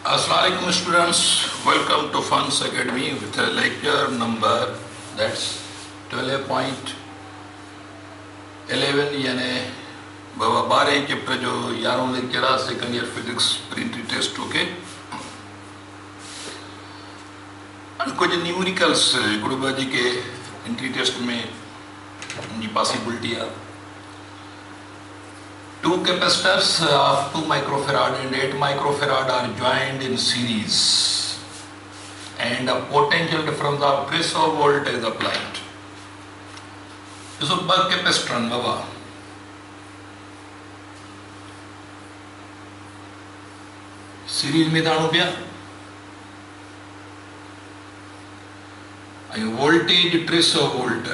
Assalamualaikum students, welcome to Funds Academy with a lecture number that's 12.11 यानी बाबा 12 chapter जो 11 lecture आ second year physics print test okay कुछ numericals गुरुबा जी के एंट्री टेस्ट में जी पॉसिबिलिटी है Two capacitors of 2 microfarad and 8 microfarad are joined in series and a potential difference of 300 volt is applied. So, buck capacitor baba. Series में दानो पिया. Voltage 300 volt.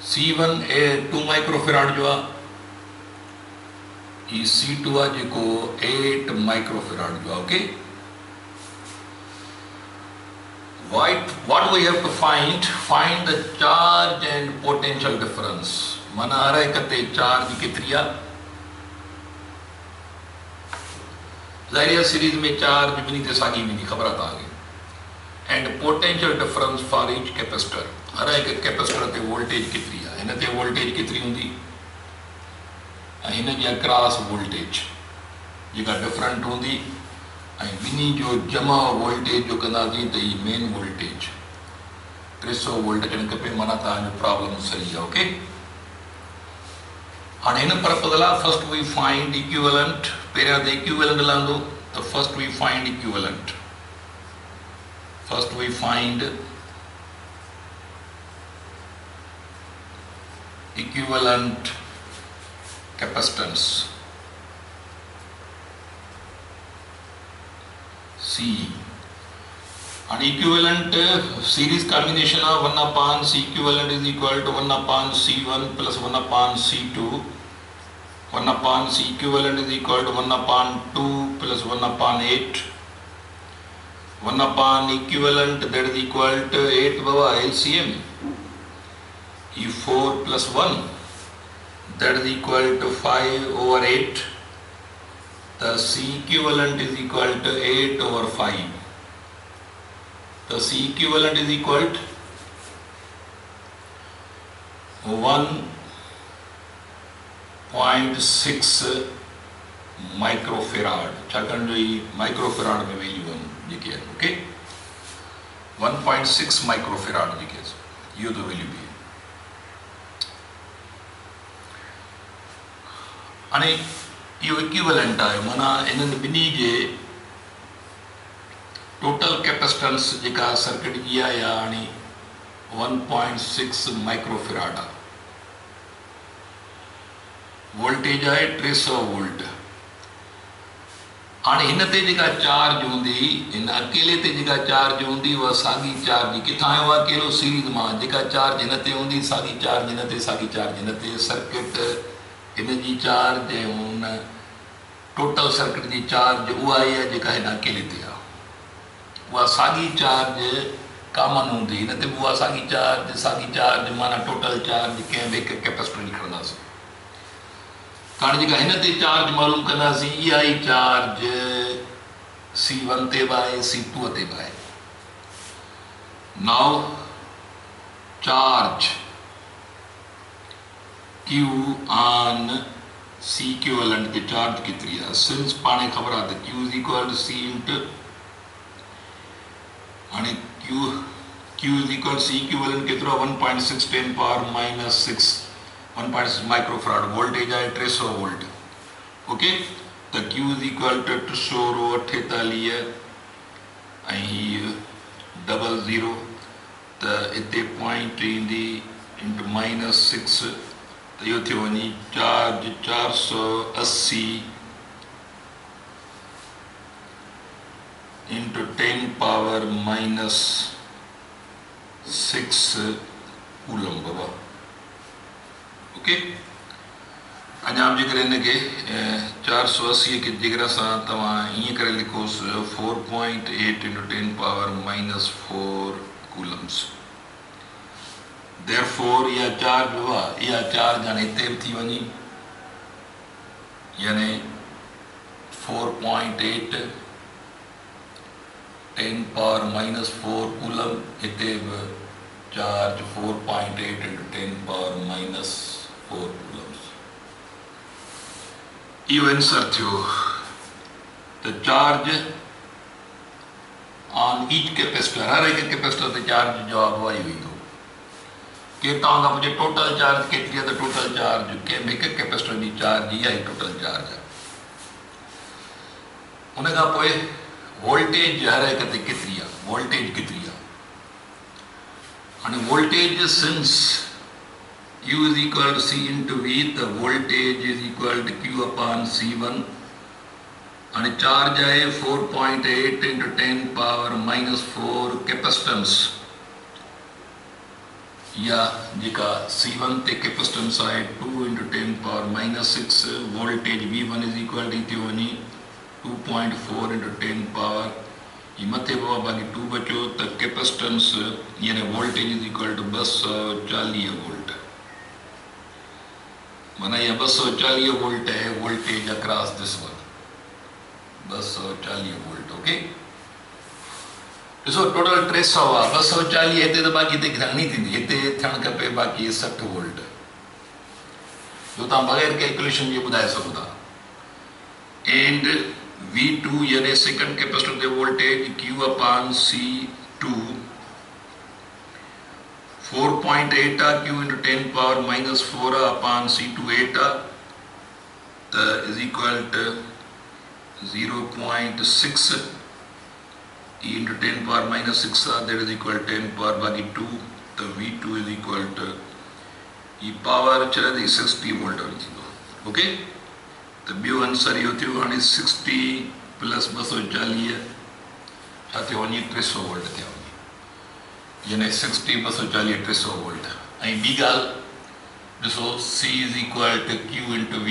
C1 ए 2 माइक्रोफेराड जो आहे C2 आहे जेको 8 माइक्रोफेराड जो आहे okay what we have to find the charge and potential difference माना हर एक ते चार्ज केतिरी आहे ज़ाहिर आहे सीरीज में चार्ज बिनी ते साॻी बिनी ख़बर आहे तव्हांखे and potential difference for each capacitor हर एक कैपेसिटर ते वोल्टेज केतिरी आहे हिन ते वोल्टेज केतिरी हूंदी ऐं हिन जी अक्रॉस वोल्टेज जेका डिफरेंट हूंदी ऐं ॿिन्ही जो जमा वोल्टेज जो कंदासीं त ही मेन वोल्टेज 300 वोल्ट अचणु खपे माना तव्हांजो प्रॉब्लम सही आहे ओके हाणे हिन पर्पज़ लाइ फर्स्ट वी फाइंड इक्विवेलेंट पहिरियां त इक्विवेलेंट हलंदो त first we find equivalent first we find equivalent capacitance C and equivalent series combination of 1 upon C equivalent is equal to 1 upon C1 plus 1 upon C2 1 upon C equivalent is equal to 1 upon 2 plus 1 upon 8 1 upon equivalent that is equal to 8 baba LCM E4 plus 1 that is equal to 5 over 8 the C equivalent is equal to 8 over 5 the C equivalent is equal to 1.6 microfarad छाकाणि जो ही microfarad में value जेके आहिनि okay 1.6 microfarad जेके इहो तो value बि हाणे इहो equivalent आहे माना इन्हनि ॿिन्ही जे टोटल कैपेसिटेंस जेका सर्किट जी आहे या हाणे 1.6 माइक्रोफेराड आहे वोल्टेज आहे 300 वोल्ट हाणे हिन ते जेका चार्ज हूंदी हिन अकेले ते जेका चार्ज हूंदी उहा साॻी चार्ज किथां आयो आहे कहिड़ो सीरीज़ मां जेका चार्ज हिन ते हूंदी साॻी चार्ज हिन ते साॻी चार्ज हिन ते सर्किट हिन जी चार्ज ऐं हुन टोटल सर्किट जी चार्ज उहा ई आहे जेका हिन अकेले ते आहे उहा साॻी चार्ज कॉमन हूंदी हिन ते बि उहा साॻी चार्ज माना टोटल चार्ज कंहिं बि हिकु कैपेसिटर जी खणंदासीं हाणे जेका हिन ते चार्ज मालूम कंदासीं इहा ई चार्ज C1 ते बि आहे C2 ते बि आहे now charge Q on C equivalent के चार्ज कितनी है सिंस पाने खबर आते Q is equal to C into आने Q is equal to C equivalent कितना 1.6 10 power minus 6 1.6 microfarad voltage है 300 volt ओके तो Q is equal to 248 ऐं डबल ज़ीरो तो इतने पॉइंट ईंदी इंटू माइनस 6 तो यो थियो वञी charge 480 into 10 power minus 6 coulomb बाबा ओके अञा जेकर हिनखे 480 के जेकर सां तव्हां हीअं करे लिखोसि 4.8 into 10 power minus 4 Coulomb's Therefore, यह चार्ज हुआ यह चार्ज यानी इतने थी वनी यानी 4.8 10 पावर माइनस 4 कूलम, हिते बि charge 4.8 into 10 power minus 4 coulombs. इहो आंसर थियो। तो चार्ज ऑन ईच कैपेसिटर, हर एक कैपेसिटर ते चार्ज जवाब आई हुई थो कि तव्हां खां पुछे टोटल चार्ज केतिरी आहे, त टोटल चार्ज कंहिं हिकु कैपेसिटर जी चार्ज इहा ई टोटल चार्ज आहे। उन खां पोइ वोल्टेज हर हिक ते केतिरी आहे, वोल्टेज केतिरी आहे। हाणे voltage since U is equal to C into V, the voltage is equal to Q upon C1 and charge है 4.8 into 10 power minus 4 capacitance या जिका C1 ते capacitance है 2 into 10 power minus 6 voltage V1 is equal to थी वञी 2.4 into 10 power ये मथे बाकी 2 बचो त capacitance यानी voltage is equal to 240 volt. माना यह 240 वोल्ट है voltage across this one, 240 volt. Okay, ॾिसो टोटल 300 आहे, 240 हिते त बाक़ी हिते घणी थींदी, हिते थियणु खपे बाक़ी 60 वोल्ट, जो तव्हां बग़ैर कैलकुलेशन जे ॿुधाए सघो था। एंड V2 यानी सेकंड कैपेसिटर ते voltage Q upon C2 4.8 Q into 10 power minus 4 upon C2 8 is equal to 0.6 E into 10 power minus 6 that is equal to 10 power बाकी 2, तो V2 is equal to ये power चले थी 60 volt वाली थी। Okay, तो बियो आंसर यो थियो हाणे 60 प्लस 240 छा थियो वञी 300 वोल्ट थियो वञी, यानी 60 240 300 वोल्ट। ऐं ॿी ॻाल्हि ॾिसो C is equal to Q into V,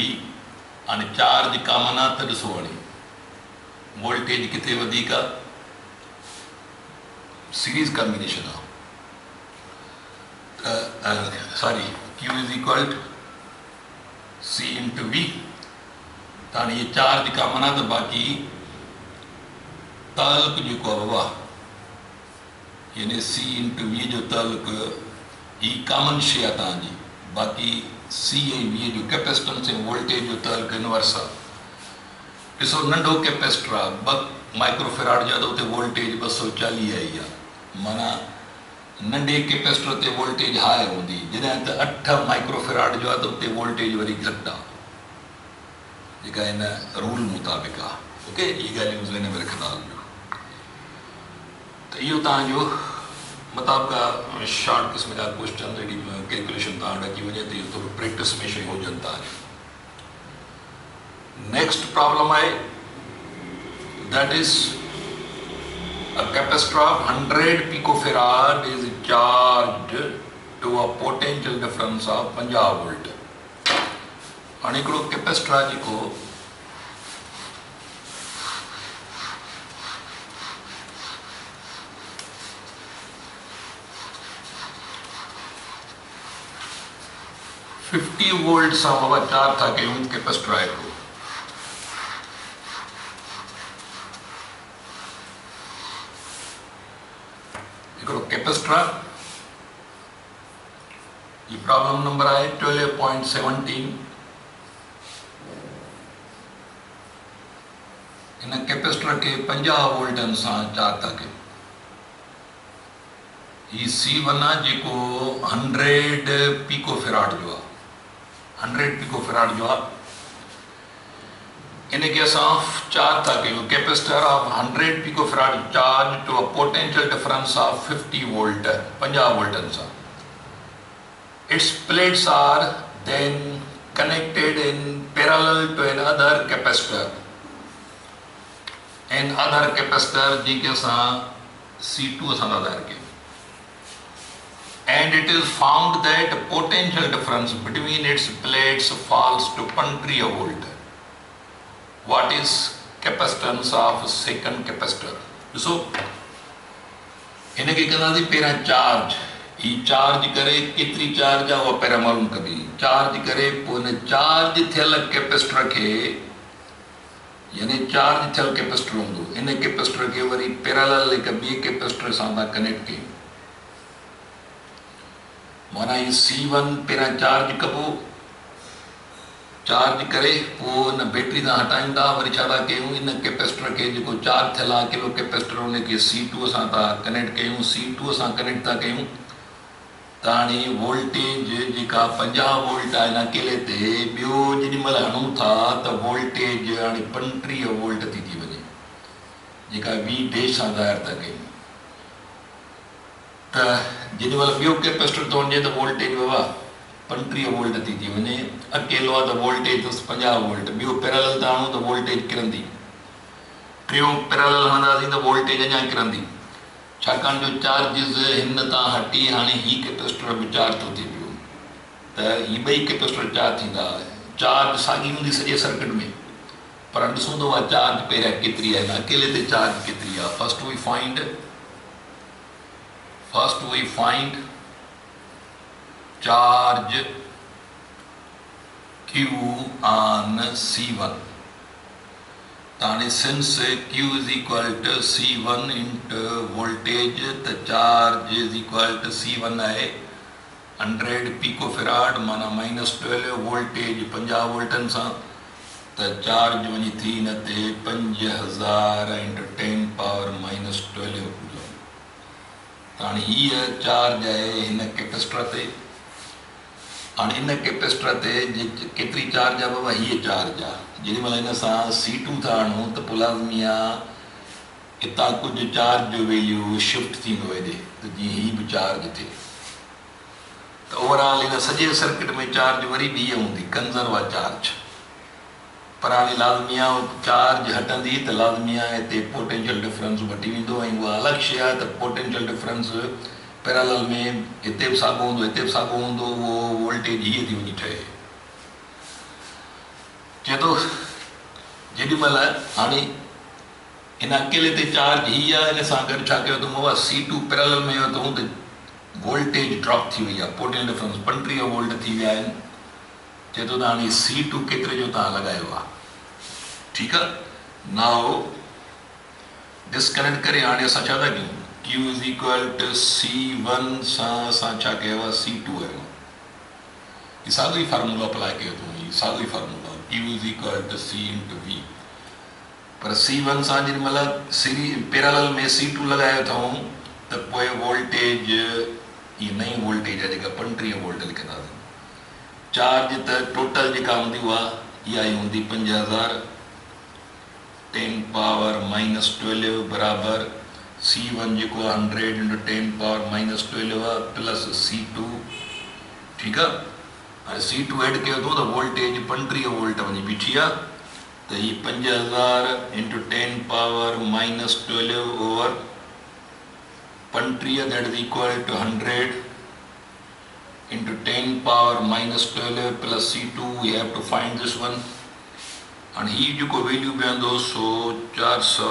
हाणे चार्ज कॉमन आहे त ॾिसो हाणे वोल्टेज किथे वधीक आहे, सीरीज कॉम्बिनेशन आहे, sorry Q is equal to C into V, त हाणे ये चार्ज कॉमन आहे त बाक़ी ताल्लुक जेको आहे बाबा यानी C into V जो ताल्लुक ही कॉमन शइ आहे तव्हांजी, बाक़ी C ऐं V जो कैपेसिटेंस ऐं वोल्टेज जो ताल्लुक इनवर्स आहे। ॾिसो नंढो कैपेसिटर आहे 2 माइक्रोफेराड जो, त उते वोल्टेज 240 आई आहे, माना नंढे कैपेसिटर ते वोल्टेज हाई हूंदी, जॾहिं त 8 माइक्रोफेराड जो आहे त उते वोल्टेज वरी घटि आहे, जेका हिन रूल मुताबिक़ आहे। ओके, इहे ॻाल्हियूं ज़हन में रखंदा हलिजो। त इहो तव्हांजो मतिलबु शॉर्ट क़िस्म जा क्वेश्चन अहिड़ी कैलकुलेशन तव्हां वटि अची वञे त इहो थोरो प्रैक्टिस में शयूं हुजनि तव्हांजो। नेक्स्ट प्रॉब्लम आहे that is a capacitor of 100 picofarad is charged to a potential difference of 50 volt. हाणे हिकिड़ो कैपेसिटर आहे जेको 50 वोल्ट सां बाबा चार्ज था कयूं, कैपेसिटर आहे हिकिड़ो, कैपेसिटर। ये प्रॉब्लम नंबर है 12.17। इन कैपेसिटर के 50 वोल्टन से चार्ज था कयूं। ये C1 आहे जेको 100 पिकोफेराड जो आहे, 100 पिकोफेराड जो आहे, इनके असां चार्ज था कयूं। Capacitor of 100 picofarad charge to a potential difference of 50 volt, 50 वोल्टन सां। Its plates are then connected in parallel to another capacitor, another capacitor जेके असां C2 असां ॿाहिरि कयूं। And it is found that potential difference between its plates falls to 20 volt. What is capacitance of second capacitor? So, इनके कंदासीं पहिरां charge, ही charge करे केतिरी चार्ज आहे उहा पहिरां मालूम कबी। चार्ज करे पोइ हिन चार्ज थियल कैपेसिटर खे यानी चार्ज थियल कैपेसिटर होंदो इन कैपेसिटर के वरी पैरेलल एक बे कैपेसिटर सां था कनेक्ट कयूं माना ये C1 पहिरां चार्ज कबो चार्ज करे पोइ इन बैटरी तां हटाईंदा वरी छा था कयूं इन कैपेसिटर के जेको चार्ज थियल आहे किलो कैपेसिटर उनखे C2 सां था कनेक्ट कयूं C2 सां कनेक्ट था कयूं त हाणे वोल्टेज जेका 50 वोल्ट आहे हिन अकेले ते ॿियो जेॾी महिल हणूं था त वोल्टेज हाणे 35 वोल्ट थी वञे जेका V डैश सां ज़ाहिर था कयूं त जेॾी महिल ॿियो कैपेसिटर थो वञे त वोल्टेज बाबा 35 वोल्ट थी वञे अकेलो आहे त वोल्टेज 50 वोल्ट ॿियो पैरेलल था हणूं त वोल्टेज किरंदी टियों पैरेलल हणंदासीं त वोल्टेज अञा किरंदी छाकाणि जो चार्जिस हिन तां हटी हाणे ही कैपेसिटर बि चार्ज थो थिए पियो त ही ॿई कैपेसिटर चार्ज थींदा चार्ज साॻी हूंदी सॼे सर्किट में पर ॾिसूं त उहा चार्ज पहिरियां केतिरी आहे हिन अकेले ते चार्ज केतिरी आहे First we find charge Q on C1. Then since Q is equal to C1 into voltage, the charge is equal to C1 है 100 picofarad माना -12 voltage 50 वोल्टन सां त चार्ज वञी थी न ते 5000 into 10 power -12 हाणे हीअ चार्ज आहे हिन कैपेसिटर ते हाणे हिन कैपेसिटर ते केतिरी चार्ज आहे बाबा हीअ चार्ज आहे जेॾी महिल हिन सां C2 था हणूं त पोइ लाज़मी आहे हितां कुझु चार्ज जो वैल्यू शिफ्ट थींदो हेॾे त जीअं हीअ बि चार्ज थिए त ओवरऑल हिन सॼे सर्किट में चार्ज वरी बि हीअ हूंदी कंज़र्व आहे चार्ज पर हाणे लाज़मी आहे चार्ज हटंदी त लाज़मी आहे हिते पोटेंशियल डिफरेंस घटी वेंदो ऐं उहा अलॻि शइ आहे त पोटेंशियल डिफरेंस पैरेलल में हिते बि साॻियो हूंदो हिते बि साॻियो हूंदो उहो वोल्टेज हीअ थी वञी ठहे चए थो जेॾी महिल हाणे हिन अकेले ते चार्ज हीअ आहे हिन सां गॾु छा कयो अथऊं बाबा C2 पैरेलल में अथऊं त वोल्टेज ड्रॉप थी वई आहे पोटेंशियल डिफरेंस 35 वोल्ट थी विया आहिनि चए थो त हाणे C2 केतिरे जो तव्हां लॻायो आहे ठीकु आहे नाउ डिस्कनेक्ट करे हाणे असां छा था कयूं Q is equal to C1 सां असां छा कयो आहे C2 आहियूं हीउ साॻियो ई फार्मूला अप्लाई कयो अथऊं हीउ साॻियो ई formula Q is equal to C into V पर C1 सां जेॾी महिल पैरेलल में C2 लॻायो अथऊं त पोइ वोल्टेज हीअ नई वोल्टेज आहे जेका 35 वोल्ट लिखंदासीं चार्ज त टोटल जेका हूंदी उहा इहा ई हूंदी 5000 10 power -12 बराबर C1 जेको 100 into 10 power -12 आहे प्लस C2 ठीकु आहे हाणे C2 एड कयो अथऊं त वोल्टेज 35 वोल्ट वञी बीठी आहे त हीअ 5000 into 10 power -12 over 35 that is equal to 100 into 10 power -12 plus C2 we have to find this one and he जेको वैल्यू बीहंदो सो 400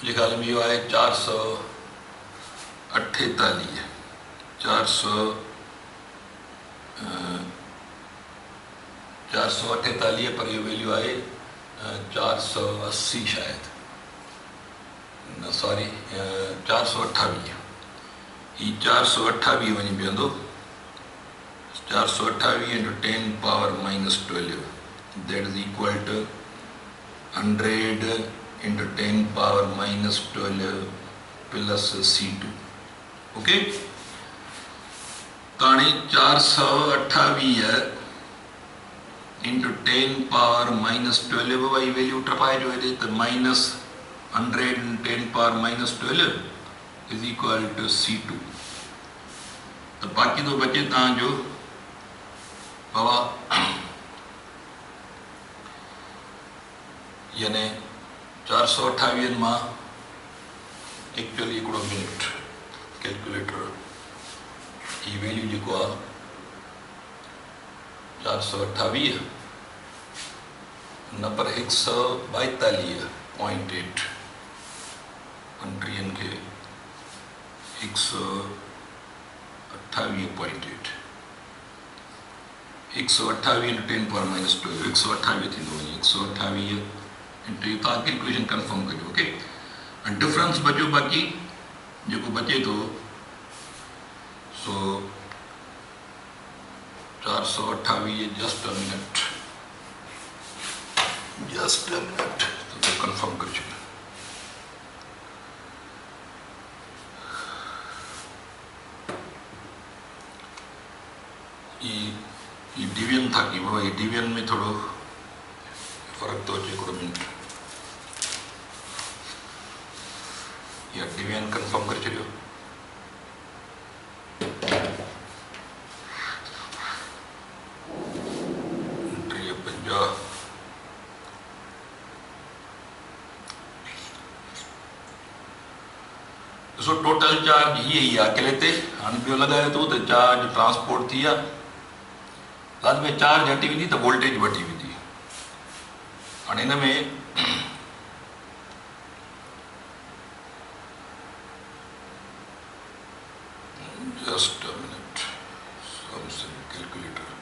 लिखाल में इहो आहे 448 पर इहो वैल्यू आहे 480 शायदि न सॉरी 428 ही 428 वञी बीहंदो 428 into 10 power -12 that is equal to 100 into 10 power -12 plus C2 okay तो हाणे 428 into 10 power -12 बाबा ही वैल्यू टपाए जो हेॾे त -100 into 10 power -12 is equal to C2 तो बाकी तो बचे तव्हांजो बाबा यानी 428 मां एक्चुअली हिकिड़ो मिनट कैलकुलेटर ही वैल्यू जेको आहे 428 न पर 142.8 अंट्रियन के 128.8 128 इंटू 10 पावर माइनस 12 128 थींदो वञे 128 इंटू तव्हां कैलकुलेशन कंफर्म कजो ओके ऐं डिफरेंस बचो बाक़ी जेको बचे थो सो 428 जस्ट अ मिनट तो कंफर्म कर छॾियो ये डिवीजन था कि बाबा ये डिवीजन में थोड़ो फर्क तो अचे हिकिड़ो मिनट या डिवीजन कंफर्म करे छॾियो 350 ॾिसो टोटल चार्ज ये ही आहे अकेले ते हाणे ॿियो लॻायो थो त चार्ज ट्रांसपोर्ट थी आहे बाद में चार्ज हटी वेंदी त वोल्टेज वठी वेंदी हाणे हिन में just a minute something calculator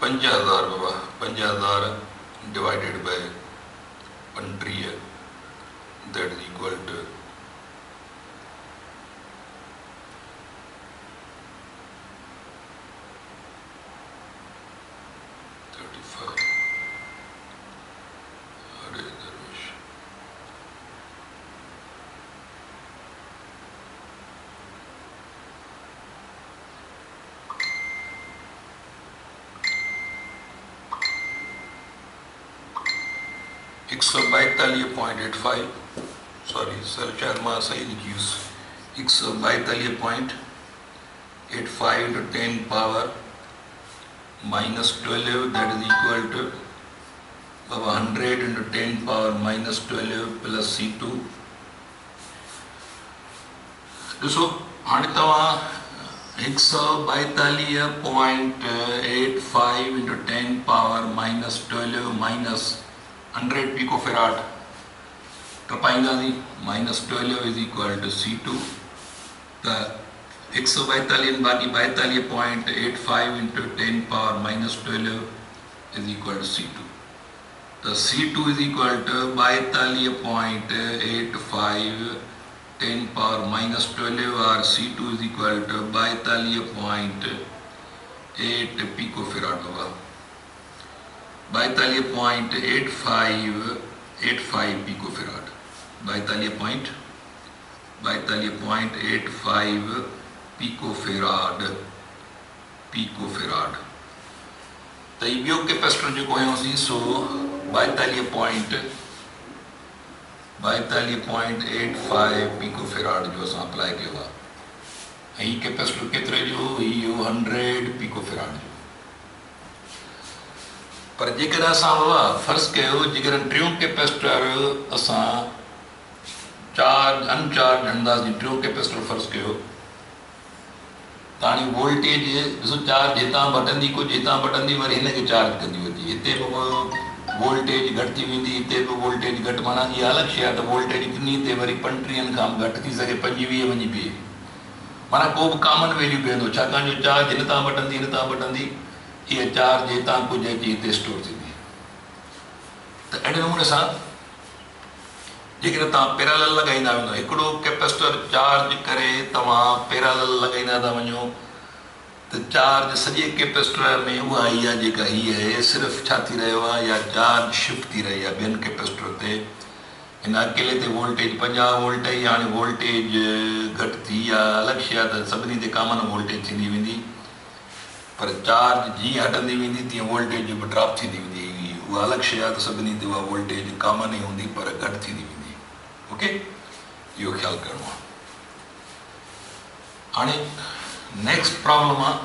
5000 Baba 5000 divided by 50 that is equal to 35 reservation एक सौ 42.85 सॉरी सर शायद मां सही लिखियुस 142.85 into 10 power minus 12 that is equal to 100 into 10 power minus 12 plus C2 ॾिसो हाणे तव्हां 142.85 into 10 power minus 12 minus 100 pico farad टपाईंदासीं minus 12 is equal to C2 त 142 बाक़ी 42.85 into 10 power minus 12 is equal to C2 त C2 is equal to 42.85 10 power minus 12 और C2 is equal to 42.8 pico farad होगा 42.85 pico farad 42.85 pico farad त ॿियो capacitor जेको हुयोसीं सो 42.85 pico farad जो असां अप्लाई कयो आहे ऐं हीउ कैपेसिटर केतिरे जो इहो 100 पिको फैराड जो पर जेकॾहिं असां बाबा फ़र्ज़ु कयो जेकॾहिं टियों कैपेसिटर असां चार्ज अनचार्ज हणंदासीं टियों कैपेसिटर फ़र्ज़ु कयो त हाणे वोल्टेज ॾिसो चार्ज हितां बटंदी कुझु हितां बटंदी वरी हिनखे चार्ज कंदी वञे हिते बि वोल्टेज घटि थी वेंदी हिते बि वोल्टेज घटि माना इहा अलॻि शइ आहे त वोल्टेज किनी ते वरी 35 खां घटि थी सघे 25 वञी पए माना को बि कॉमन वैल्यू पवंदो छाकाणि जो चार्ज हिन तां बटंदी इहा चार्ज हितां कुझु अची हिते स्टोर थींदी त अहिड़े नमूने सां जेकॾहिं तव्हां पैरेलल लॻाईंदा वञो हिकिड़ो कैपेसिटर चार्ज करे तव्हां पैरेलल लॻाईंदा था वञो त चार्ज सॼे कैपेसिटर में उहा इहा जेका हीअ आहे सिर्फ़ु छा थी रहियो आहे या चार्ज शिफ्ट थी रही आहे ॿियनि कैपेसिटर ते हिन अकेले ते वोल्टेज 50 वोल्ट ई हाणे वोल्टेज घटि थी आहे अलॻि शइ आहे त सभिनी ते कॉमन वोल्टेज थींदी वेंदी पर चार्ज जीअं हटंदी वेंदी तीअं वोल्टेज बि ड्रॉप थींदी वेंदी उहा अलॻि शइ आहे त सभिनी ते उहा वोल्टेज कॉमन ई हूंदी पर घटि थींदी वेंदी ओके इहो ख़्यालु करिणो आहे हाणे नेक्स्ट प्रॉब्लम आहे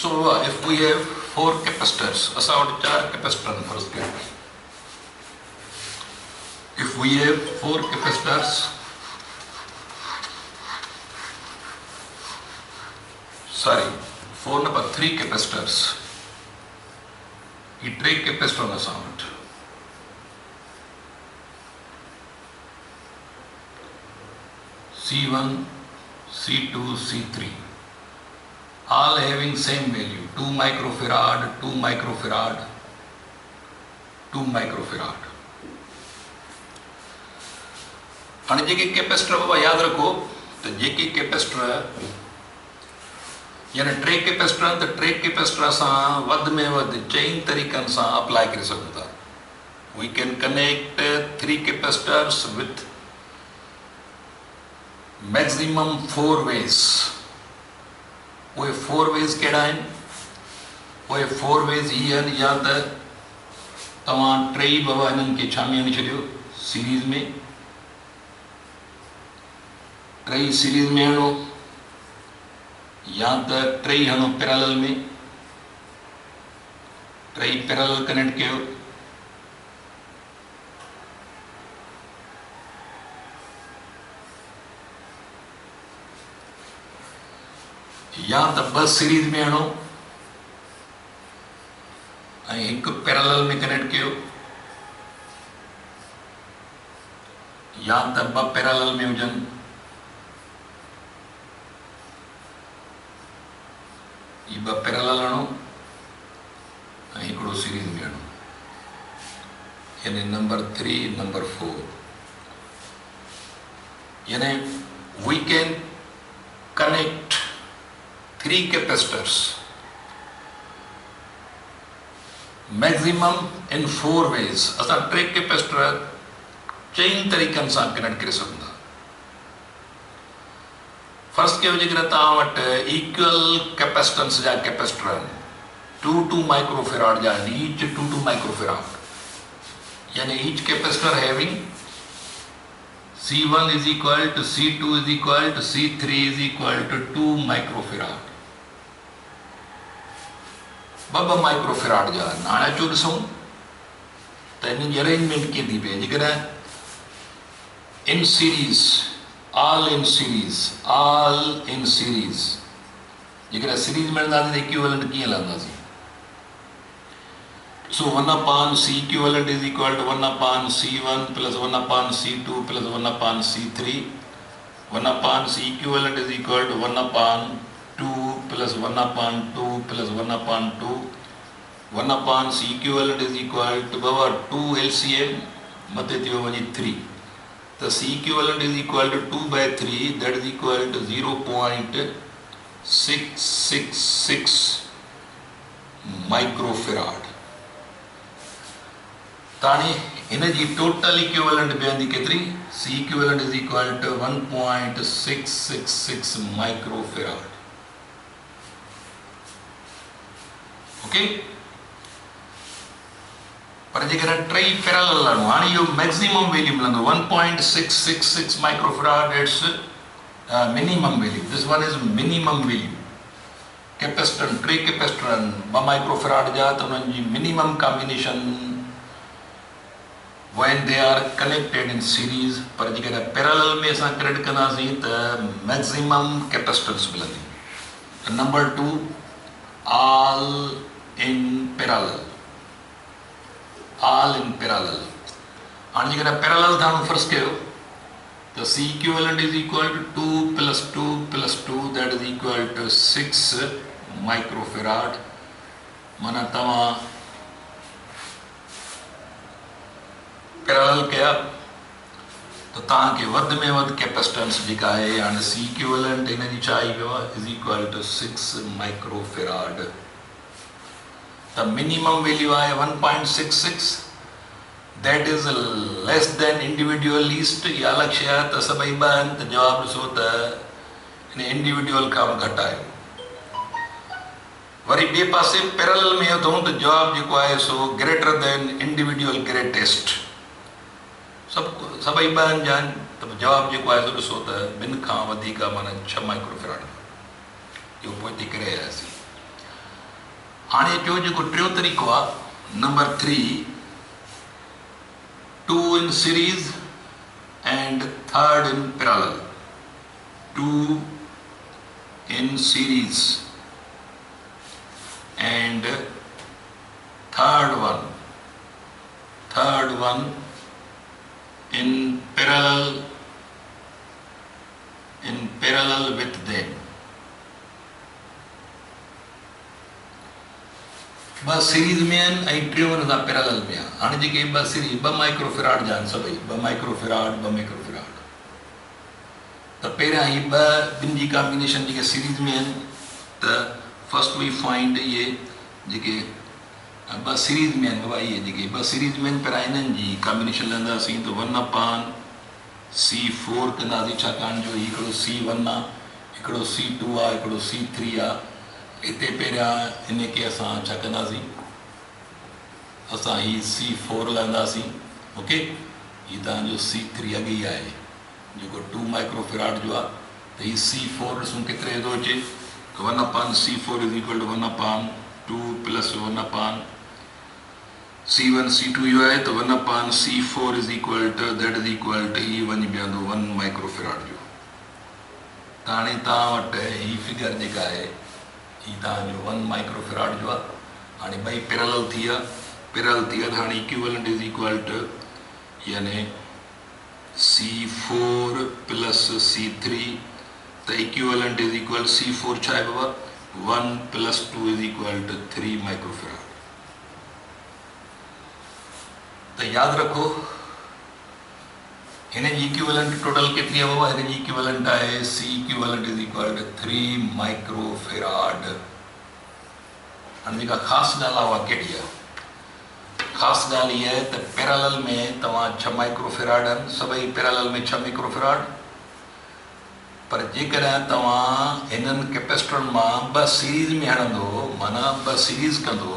So if we have 4 capacitors, असां वटि 4 कैपेसिटर फ़र्ज़ु कयो if we have 4 capacitors sorry 4 number 3 capacitors. He टे कैपेसिटर असां वटि C1, C2, C3 all having same value 2 microfarad, 2 microfarad, 2 microfarad. हाणे जेके कैपेसिटर बाबा यादि रखो त जेके कैपेसिटर यानी टे कैपेसिटर त टे कैपेसिटर सां वध में वध चई तरीक़नि सां अप्लाई करे सघूं था. We can connect 3 capacitors with maximum 4 ways. उहे 4 वेज कहिड़ा आहिनि? उहे 4 वेज ही आहिनि या त तव्हां टई बाबा हिननि खे छा में हणी छॾियो सीरीज़ में, टई सीरीज़ में हणो या त टई हणो पैरेलल में, टई पैरेलल कनेक्ट कयो या त 2 सीरीज़ में हणो ऐं हिकु पैरेलल में कनेक्ट कयो या त 2 पैरेलल में हुजनि ये 2 पैरेलल हणो ऐं हिकिड़ो सीरीज़ में हणो. यानी नंबर 3 नंबर 4 यानी we can connect 3 capacitors maximum in 4 ways. असां 3 कैपेसिटर चई तरीक़नि सां कनेक्ट करे सघूं था. फर्स्ट कयो जेकॾहिं तव्हां वटि इक्वल कैपेसिटेंस जा कैपेसिटर आहिनि 2 माइक्रोफेराड जा आहिनि, ईच 2 माइक्रोफेराड, यानी each capacitor having C1 is equal to C2 is equal to C3 is equal to 2 microfarad. 2 microfarad जा आहिनि. हाणे अचो ॾिसूं त हिन जी अरेंजमेंट कीअं थी पए. जेकॾहिं इन सीरीज़ all in series जेकॾहिं सीरीज़ में हलंदासीं त इक्विवेलेंट कीअं हलंदासीं. So 1 upon C equivalent is equal to 1 upon C1 plus 1 upon C2 plus 1 upon C3. 1 upon C equivalent is equal to 1 upon 2 plus 1 upon 2 plus 1 upon 2. 1 upon C equivalent is equal to 2 LCM मथे थियो वञे 3. The C equivalent is equal to 2 by 3, that is equal to 0.666 microfarad. ताणी इन जी total equivalent बेहंदी केतिरी? C equivalent is equal to 1.666 microfarad. Okay. पर जेकॾहिं टई parallel हणो हाणे इहो मैक्सिमम वैल्यू मिलंदो 1.666 microfarad. Its minimum value. This one is minimum value. Capacitor 3 capacitor 2 microfarad जा त उन्हनि जी minimum combination when they are connected in series. पर जेकॾहिं पैरेलल में असां कनेक्ट कंदासीं त मैक्सिमम कैपेसिटेंस मिलंदी. Number 2 all in parallel. All in parallel. हाणे जेकॾहिं पैरेलल था फर्ज़ कयो त C equivalent is equal to 2 plus 2 plus 2, that is equal to 6 microfarad. माना तव्हां पैरेलल कया त तव्हांखे वधि में वधि कैपेसिटेंस जेका आहे हाणे C equivalent हिन जी छा आई वियो आहे is equal to 6 microfarad. The minimum value is 1.66. That is less than individual least. या अलग शइ आहे त सभई 2 आहिनि त जवाबु ॾिसो त हिन इंडिविजुअल खां घटि आहे. वरी ॿिए पासे पैरेलल में इहो अथऊं त जवाबु जेको आहे so greater than individual greatest. सभई 2 आहिनि जा आहिनि त जवाबु जेको आहे सो ॾिसो त 2 खां वधीक माना 6 माइक्रोफेराड. इहो पोइ थी करे आयासीं. हाणे अचो जेको टियों तरीक़ो आहे number 3 2 in series and 3rd in parallel. 2 in series and third one in parallel with them. ब सीरीज में आहिनि ऐं टियों हुन सां पैरेलल में आहे। हाणे जेके ॿ सीरीज 2 माइक्रोफेराड जा आहिनि सभई 2 माइक्रोफेराड त पहिरियां ही ॿिनि जी कॉम्बिनेशन जेके सीरीज में आहिनि त फर्स्ट वी फाइंड इहे जेके 2 सीरीज में आहिनि बाबा इहे जेके 2 सीरीज में आहिनि पहिरियां हिननि जी कॉम्बिनेशन लहंदासीं त 1/C4 कंदासीं छाकाणि जो हिकिड़ो C1 आहे हिकिड़ो C2 आहे हिकिड़ो C3 आहे। इते पहिरियां हिन खे असां छा कंदासीं असां ही C4 लहंदासीं ओके हीउ तव्हांजो C3 अॻे ई आहे जेको 2 माइक्रोफेराड जो आहे त हीउ C4 ॾिसूं केतिरे थो अचे 1/C4 = 1/2 + 1/C1 C2 इहो आहे त 1/C4 हीउ वञी बीहंदो 1 माइक्रोफेराड जो। त हाणे तव्हां वटि हीअ फिगर जेका आहे हीउ तव्हांजो 1 माइक्रोफेराड जो आहे। हाणे ॿई पैरेलल थी विया त हाणे इक्विवेलेंट यानी C4 + C3 त इक्विवेलेंट C4 छा आहे बाबा 1 + 2 = 3 माइक्रोफेराड। त यादि रखो हिन जी इक्विवेलेंट टोटल केतिरी आहे बाबा हिन जी इक्विवेलेंट आहे C इक्विवेलेंट = 3 माइक्रोफेराड। हाणे जेका ख़ासि ॻाल्हि आहे उहा कहिड़ी आहे ख़ासि ॻाल्हि इहा आहे त पैरेलल में तव्हां 6 माइक्रोफेराड आहिनि सभई पैरेलल में 6 माइक्रोफेराड पर जेकॾहिं तव्हां हिननि कैपेसिटरनि मां 2 सीरीज़ में हणंदो माना 2 सीरीज़ कंदो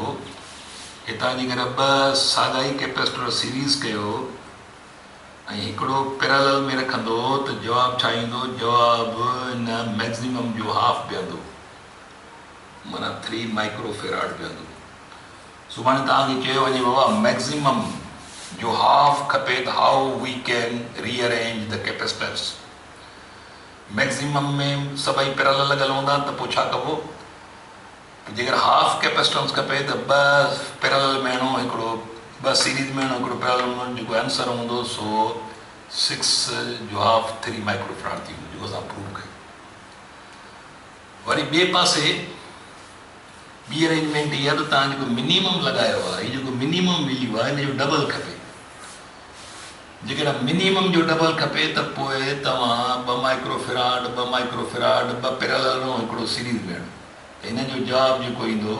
हितां जेकॾहिं 2 साॻा ई कैपेसिटर सीरीज़ कयो ऐं हिकिड़ो पैरेलल में रखंदो त जवाबु छा ईंदो जवाबु हिन मैक्सिमम जो हाफ बीहंदो माना 3 माइक्रोफेराड बीहंदो। सुभाणे तव्हांखे चयो वञे बाबा मैक्सिमम जो हाफ खपे त how we can rearrange the capacitors. Maximum में सभई पैरेलल लॻल हूंदा त पोइ छा कबो जेकर हाफ कैपेसिटेंस खपे त 2 पैरेलल में हणो हिकिड़ो 2 सीरीज में हणो हिकिड़ो पैरेलल में जेको आंसर हूंदो सो 6 जो हाफ 3 माइक्रोफेराड थी वेंदो जेको असां प्रूव कयो। वरी ॿिए पासे ॿी अरेंजमेंट इहा त तव्हां जेको मिनिमम लॻायो आहे हीउ जेको मिनिमम वैल्यू आहे हिन जो डबल खपे। जेकॾहिं मिनिमम जो डबल खपे त पोइ तव्हां 2 माइक्रोफेराड 2 पैरेलल हणो हिकिड़ो सीरीज में हणो त हिन जो जवाबु जेको ईंदो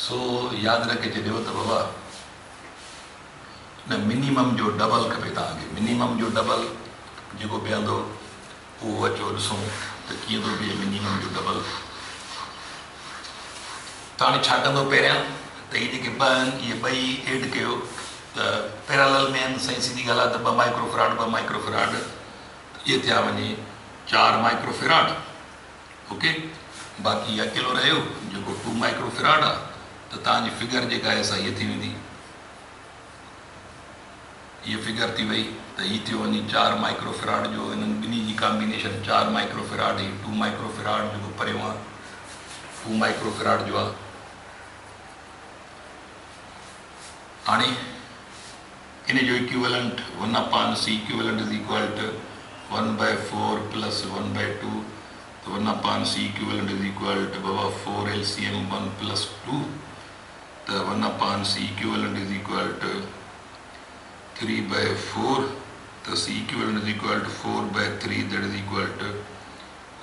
सो यादि रखे छॾियो त बाबा न मिनिमम जो डबल खपे तव्हांखे मिनिमम जो डबल जेको बीहंदो उहो अचो ॾिसूं त कीअं थो बीहे मिनिमम जो डबल। त हाणे छा कंदो पहिरियां त इहे जेके 2 आहिनि इहे ॿई एड कयो त पैरेलल में आहिनि सही सीधी ॻाल्हि आहे त 2 माइक्रोफेराड इहे थिया वञे 4 माइक्रोफेराड ओके बाक़ी अकेलो रहियो जेको 2 माइक्रोफेराड आहे त तव्हांजी फिगर जेका आहे सा इहा थी वेंदी ये फिगर थी वही तो ये थियो वही 4 माइक्रोफेराड जो इन बिनी जी कॉम्बिनेशन 4 माइक्रोफेराड ही 2 माइक्रोफेराड जो परे 2 माइक्रोफेराड जो हाँ इन जो equivalent 1/C equivalent is equal to 1/4 + 1/2 तो 1/C equivalent is equal to बाबा 4 LCM 1 + 2 तो 1/C equivalent is equal to 3/4 तो C equivalent is equal to 4/3 that is equal to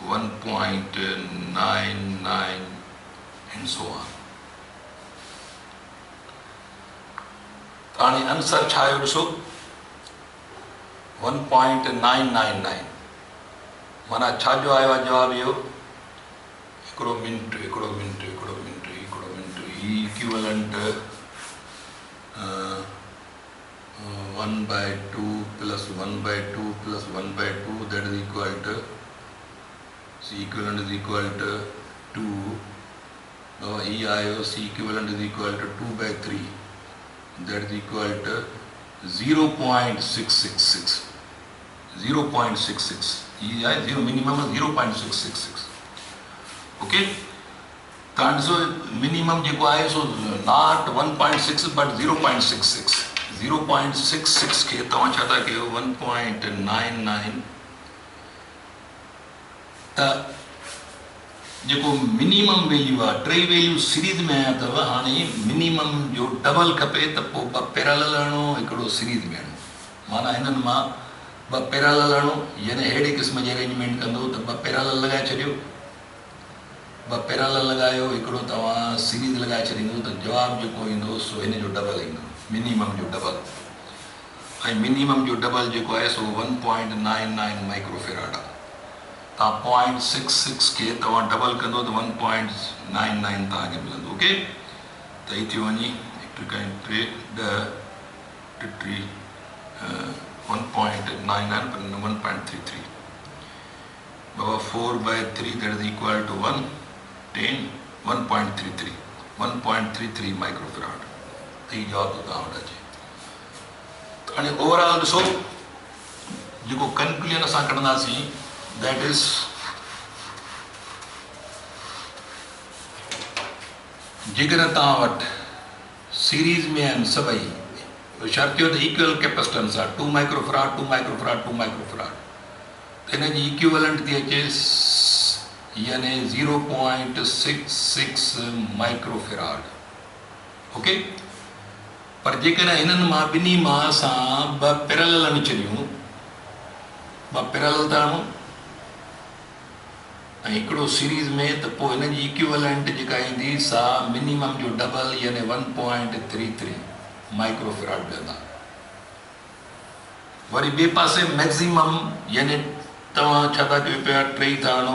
1.99 and so on। ताणी आंसर छा आयो ॾिसो 1.999 माना छा जो आयो आहे जवाब इहो हिकिड़ो mint he equivalent 1/2 + 1/2 + 1/2 that is equal to C equivalent is equal to 2 now he आयो C equivalent is equal to 2/3 that is equal to 0.666 0.66 he आए 0 minimum 0.666 okay तव्हां ॾिसो मिनिमम जेको आहे सो नॉट 1.6 बट 0.66 0.66 खे तव्हां छा था कयो 1.99 त जेको मिनिमम वैल्यू आहे टे वैल्यू सीरीज़ में आया अथव हाणे मिनिमम जो डबल खपे त पोइ ॿ पैरेलल हणो हिकिड़ो सीरीज़ में हणो माना हिननि मां ॿ पैरेलल हणो यानी अहिड़े क़िस्म जी अरेंजमेंट कंदो त ॿ पैरेलल लॻाए छॾियो ॿ पैरेलल लॻायो हिकिड़ो तव्हां सीरीज़ लॻाए छॾींदो त जवाबु जेको ईंदो सो हिन जो डबल ईंदो मिनिमम जो डबल ऐं मिनिमम जो डबल जेको आहे सो 1.99 माइक्रोफेराड आहे तव्हां 0.66 खे तव्हां डबल कंदो त 1.99 तव्हांखे मिलंदो ओके त ही थी वञे हिकु कई टे ॾह T 1.99 1.33 Baba 4/3 that is equal to 1.33 microfarad त ही जवाब तव्हां वटि अचे त हाणे ओवरऑल ॾिसो जेको कंक्लूजन असां कढंदासीं that is जेकर तव्हां वटि सीरीज़ में आहिनि सभई शर्तियो त इक्वल कैपेसिटेंस आहे 2 माइक्रोफेराड 2 माइक्रोफेराड 2 माइक्रोफेराड त हिन जी इक्विवेलेंट थी अचे यानी 0.66 माइक्रोफेराड ओके पर जेकर हिननि मां ॿिन्ही मां असां ॿ पैरेलल हणी छॾियूं ॿ पैरेलल था हणूं ऐं हिकिड़ो सीरीज़ में त पोइ हिन जी इक्विवेलेंट जेका ईंदी सा मिनिमम जो डबल यानी 1.33 माइक्रोफेराड वेंदा वरी ॿिए पासे मैक्सिमम यानी तव्हां छा था कयो पिया टे था हणो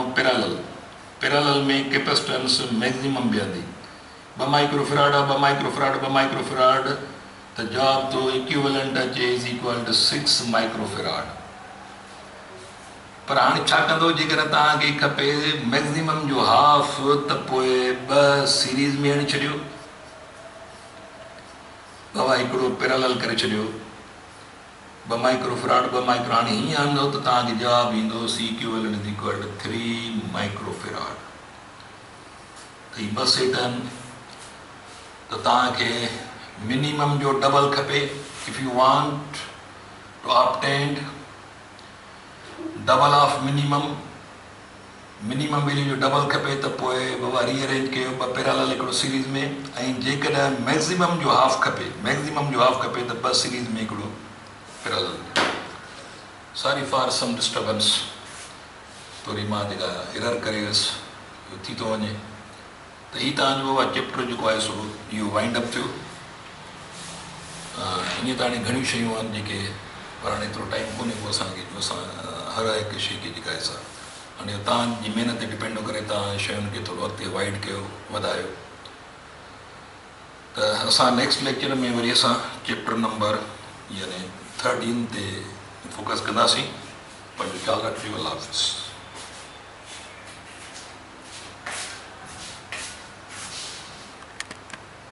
पैरेलल में कैपेसिटेंस मैक्सिमम बीहंदी 2 माइक्रोफेराड आहे 2 माइक्रोफेराड 2 माइक्रोफेराड त जवाब तो इक्विवेलेंट अचे इज इक्वल टू 6 माइक्रोफेराड पर हाणे छा कंदो जेकर तव्हांखे खपे मैक्सिमम जो हाफ त पोइ ॿ सीरीज़ में हणी छॾियो बाबा हिकिड़ो पैरेलल करे छॾियो 2 माइक्रोफेराड 2 माइक्रो हाणे हीअं हणंदो त तव्हांखे जवाबु ईंदो C equivalent is equal to 3 microfarad त ही ॿ सेट आहिनि त तव्हांखे मिनिमम जो डबल खपे if you want to obtain double of minimum value जो डबल खपे त पोइ बाबा रीअरेंज कयो ॿ पैरेलल हिकिड़ो सीरीज़ में ऐं जेकॾहिं मैक्सिमम जो हाफ खपे त ॿ सीरीज़ में हिकिड़ो parallel sorry for some disturbance थोरी मां जेका एरर करे वियुसि थी थो वञे त हीउ तव्हांजो बाबा चैप्टर जेको आहे सो इहो वाइंड अप थियो हीअं त हाणे घणियूं शयूं आहिनि जेके पर हाणे एतिरो टाइम कोन्हे को असांखे जो असां हर हिकु शइ खे जेका आहे सा हाणे तव्हांजी महिनत ते डिपेंड करे तव्हां शयुनि खे थोरो अॻिते वाइड कयो वधायो त असां नेक्स्ट लेक्चर में वरी असां चैप्टर नंबर यानी 13 ते फोकस कंदासीं पंहिंजो ख़्यालु रखिजो अल्लाह हाफ़िज़।